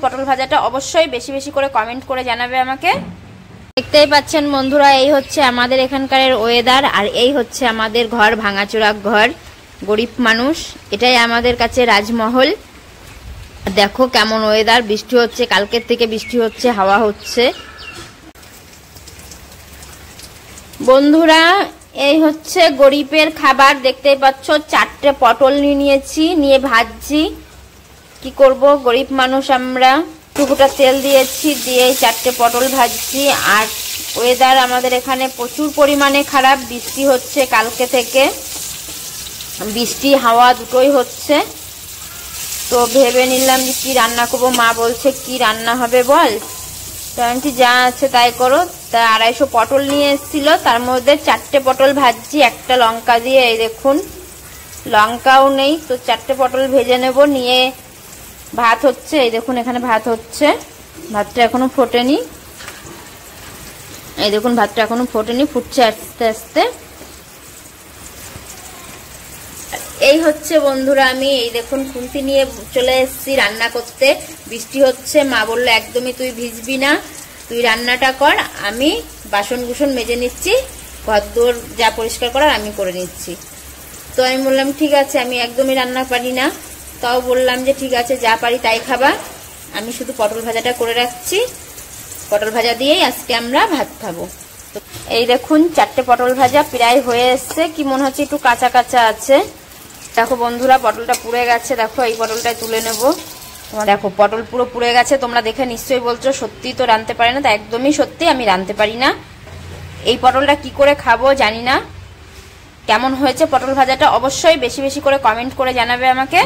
পটল ভাজাটা অবশ্যই বেশি বেশি করে কমেন্ট করে জানাবে আমাকে। দেখতেই পাচ্ছেন বন্ধুরা, এই হচ্ছে আমাদের এখানকার ওয়েদার, আর এই হচ্ছে আমাদের ঘর, ভাঙাচোরা ঘর, গরিব মানুষ। এটাই আমাদের কাছে রাজমহল। দেখো কেমন ওয়েদার, বৃষ্টি হচ্ছে, কালকের থেকে বৃষ্টি হচ্ছে, হাওয়া হচ্ছে। বন্ধুরা এই হচ্ছে গরিবের খাবার, দেখতেই পাচ্ছ। 4টে পটল নিয়েছি, নিয়ে ভাজছি। কি করব, গরিব মানুষ আমরা। টুকুটা তেল দিয়েছি, দিয়ে 4টে পটল ভাজছি। আর ওয়েদার আমাদের এখানে প্রচুর পরিমাণে খারাপ, বৃষ্টি হচ্ছে কালকে থেকে, বৃষ্টি হাওয়া দুটোই হচ্ছে। তো ভেবে নিলাম যে কি রান্না করবো। মা বলছে কি রান্না হবে বল, তো আমি যা আছে তাই করো। তা 250 পটল নিয়ে এসেছিল, তার মধ্যে 4টে পটল ভাজছি একটা লঙ্কা দিয়ে। এই দেখুন লঙ্কাও নেই, তো 4টে পটল ভেজে নেব। নিয়ে ভাত হচ্ছে, এই দেখুন এখানে ভাত হচ্ছে, ভাতটা এখনো ফোটেনি। এই দেখুন ভাতটা এখনো ফোটেনি, ফুটছে আস্তে আস্তে। এই হচ্ছে বন্ধুরা, আমি এই দেখুন খুন্তি নিয়ে চলে এসেছি রান্না করতে। বৃষ্টি হচ্ছে, মা বললো একদমই তুই ভিজবি না, তুই রান্নাটা কর, আমি বাসন কুসন মেজে নিচ্ছি, ঘর দোর যা পরিষ্কার করার আমি করে নিচ্ছি। তো আমি বললাম ঠিক আছে, আমি একদমই রান্না পারি না, তাও বললাম যে ঠিক আছে যা পারি তাই খাবা, আমি শুধু পটল ভাজাটা করে রাখছি, পটল ভাজা দিয়েই আজকে আমরা ভাত খাবো। তো এই দেখুন 4টে পটল ভাজা প্রায় হয়ে এসছে, কি মনে হচ্ছে একটু কাঁচা কাঁচা আছে। দেখো বন্ধুরা পটলটা পুড়ে গেছে, দেখো এই পটলটাই তুলে নেব। দেখো পটল পুরো পুড়ে গেছে, তোমরা দেখে নিশ্চয়ই বলছো সত্যি তো রাঁধতে পারি না। তা একদমই সত্যি, আমি রাঁধতে পারি না। এই পটলটা কি করে খাবো জানি না। কেমন হয়েছে পটল ভাজাটা অবশ্যই বেশি বেশি করে কমেন্ট করে জানাবে আমাকে।